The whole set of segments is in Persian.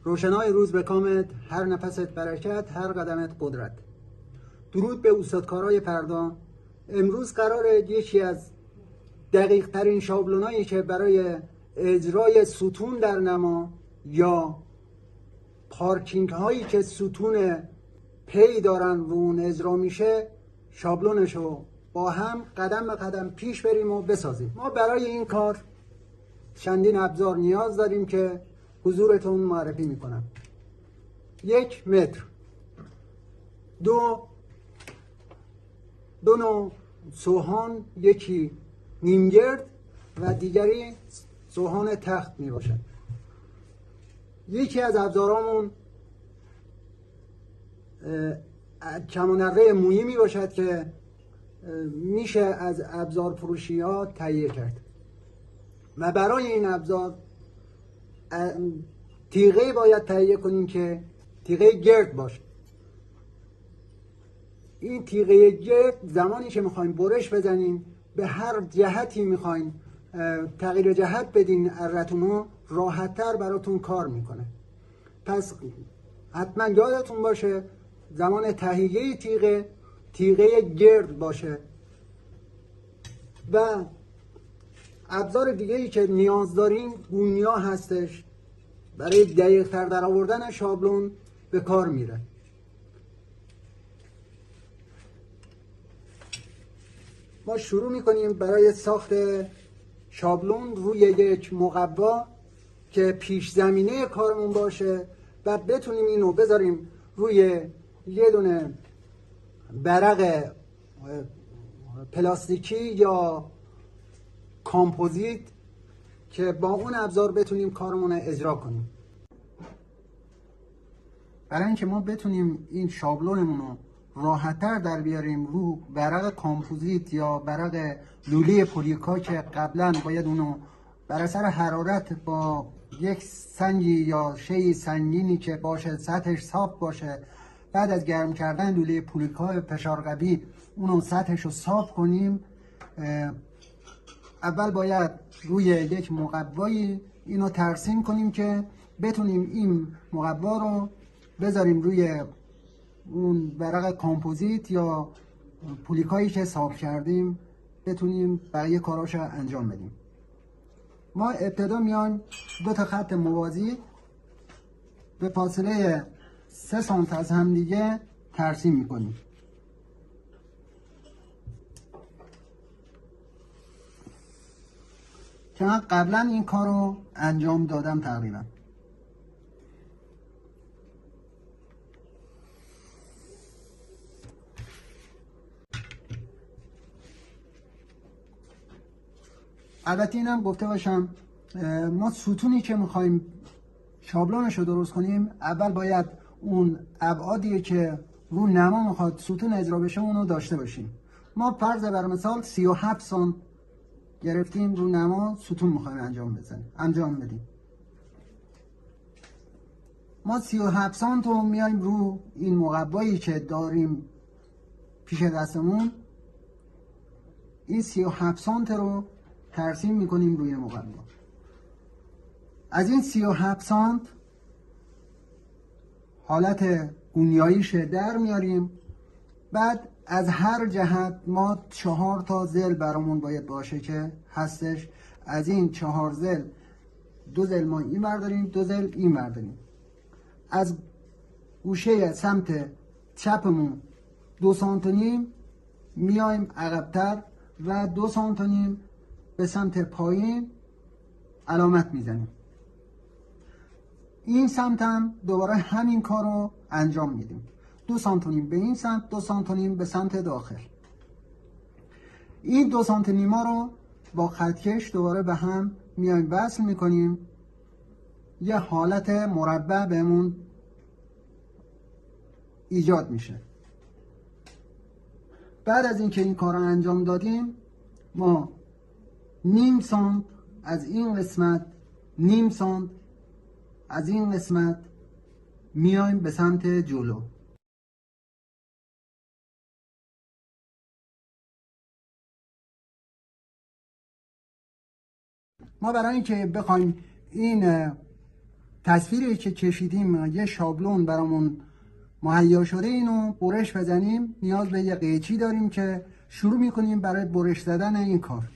روشنای روز به کامت، هر نفست برکت، هر قدمت قدرت. درود به استادکارای پردان. امروز قراره یکی از دقیق ترین شابلونایی که برای اجرای ستون در نما یا پارکینگ هایی که ستون پی دارن و اون اجرا میشه، شابلونشو با هم قدم به قدم پیش بریم و بسازیم. ما برای این کار چندین ابزار نیاز داریم که حضورتون معرفی میکنم. 1 متر، دو نوع سوهان، یکی نیمگرد و دیگری سوهان تخت می باشد. یکی از ابزارامون کمانره مویی می باشد که میشه از ابزار فروشی ها تهیه کرد و برای این ابزار تیغه باید تهیه کنیم که تیغه گرد باشه. این تیغه گرد زمانی که میخوایم برش بزنیم، به هر جهتی میخوایم تغییر جهت بدین ارتونو، راحت‌تر براتون کار میکنه. پس حتما یادتون باشه زمان تهیه تیغه گرد باشه. و ابزار دیگه ای که نیاز داریم گونیا هستش، برای دقیق تر در آوردن شابلون به کار میره. ما شروع میکنیم برای ساخت شابلون روی یک مقوا که پیش زمینه کارمون باشه و بتونیم اینو بذاریم روی یه دونه برق پلاستیکی یا کامپوزیت که با اون ابزار بتونیم کارمون رو اجرا کنیم. برای اینکه ما بتونیم این شابلونمون رو راحت‌تر در بیاریم رو برق کامپوزیت یا برق لوله پولیکا که قبلا باید اونو بر اثر حرارت با یک سنگی یا شی سنگینی که باشه سطحش صاف باشه، بعد از گرم کردن لوله پولیکا فشار قوی اونو سطحش رو صاف کنیم، اول باید روی یک مقوایی اینو ترسیم کنیم که بتونیم این مقوا رو بذاریم روی اون برق کامپوزیت یا پولیکایی که صاف کردیم، بتونیم بقیه کاراشو انجام بدیم. ما ابتدا میایم 2 تا خط موازی به فاصله 3 سانت از هم دیگه ترسیم میکنیم. که من قبلا این کار رو انجام دادم تقریبا. البته اینم گفته باشم ما ستونی که میخوایم شابلونش رو درست کنیم، اول باید اون ابعادی که رو نما میخواد ستون اجرا بشه اونو داشته باشیم. ما فرض بر مثال 37 سانت گرفتیم رو نما ستون میخوایم انجام بدیم. ما 37 سانت رو میایم رو این مقوایی که داریم پیش دستمون، این 37 سانت رو ترسیم میکنیم روی مقوا. از این 37 سانت حالت گونیاییش در میاریم. بعد از هر جهت ما 4 تا زل برامون باید باشه که هستش. از این 4 زل 2 زل ما این برداریم، 2 زل این برداریم. از گوشه سمت چپمون 2 سانت و نیم میایم عقب‌تر و 2 سانت و نیم به سمت پایین علامت میزنیم. این سمت هم دوباره همین کار رو انجام میدیم. 2 سانت و نیم به این سمت، 2 سانت و نیم به سمت داخل. این 2 سانت و نیم رو با خطکش دوباره به هم میایم وصل میکنیم. یه حالت مربع بهمون ایجاد میشه. بعد از اینکه این کار رو انجام دادیم، ما نیم سانت از این قسمت، نیم سانت از این قسمت میایم به سمت جلو. ما برای اینکه بخوایم این تصویری که کشیدیم یه شابلون برامون مهیا شده، اینو برش بزنیم. نیاز به یه قیچی داریم که شروع میکنیم برای برش زدن این کار.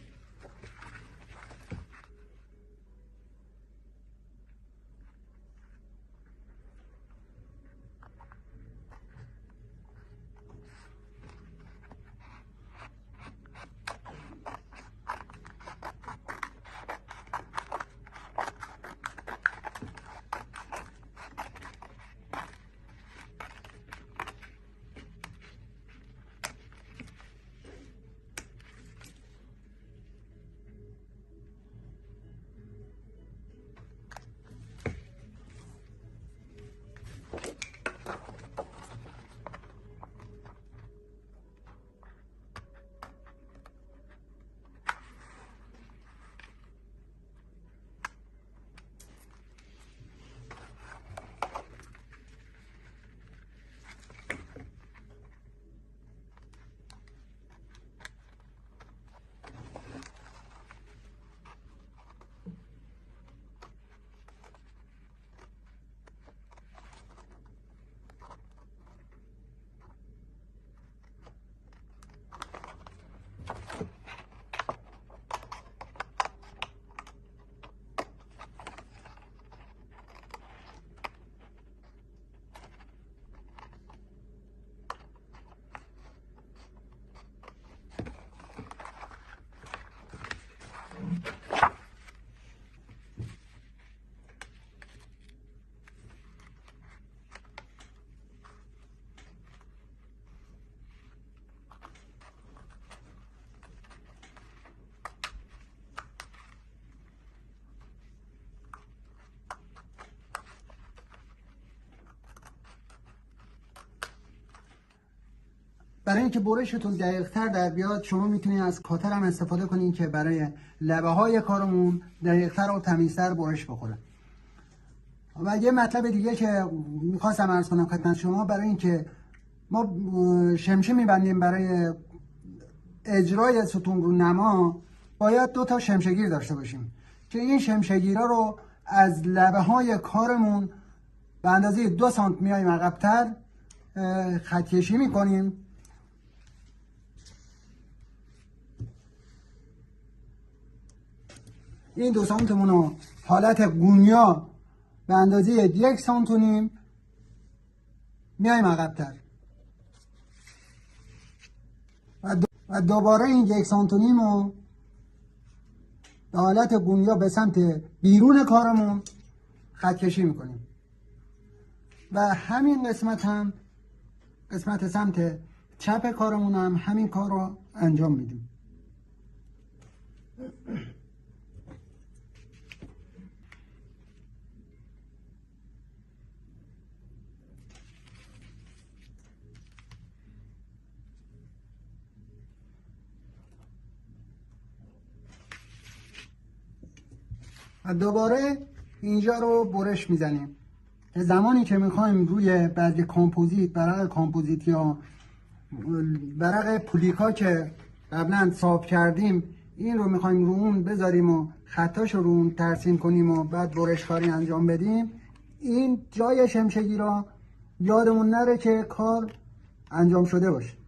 برای اینکه برشتون دقیق‌تر در بیاد، شما میتونید از کاتر هم استفاده کنین که برای لبه های کارمون دقیق‌تر و تمیزتر برش بخوره. و یه مطلب دیگه که میخواستم عرض کنم خدمت شما، برای اینکه ما شمشه میبندیم برای اجرای ستون رو نما، باید 2 تا شمشگیر داشته باشیم که این شمشگیرها رو از لبه های کارمون به اندازه 2 سانت میایم عقب‌تر خط کشی میکنیم. این 2 سانتمون رو حالت گونیا به اندازه 1 سانت و نیم میایم عقب‌تر و دوباره این 1 سانت و نیم رو به حالت گونیا به سمت بیرون کارمون خط کشی میکنیم و همین قسمت هم، قسمت سمت چپ کارمون هم همین کار رو انجام میدیم. و دوباره اینجا رو برش میزنیم. زمانی که میخوایم روی برگ کامپوزیت، برق کامپوزیت یا برق پولیکا که قبلا صاف کردیم، این رو میخوایم رو اون بذاریم و خطاش رو اون ترسیم کنیم و بعد برش کاری انجام بدیم، این جای شمشگی را یادمون نره که کار انجام شده باشه.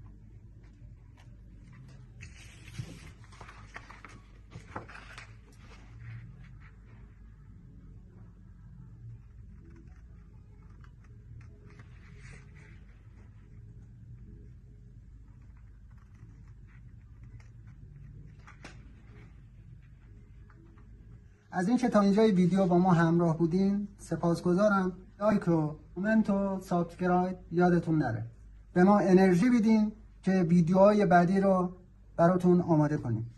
از اینکه تا اینجای ویدیو با ما همراه بودین سپاسگزارم. لایک و کامنت و سابسکرایب یادتون نره. به ما انرژی بدین که ویدیوهای بعدی رو براتون آماده کنیم.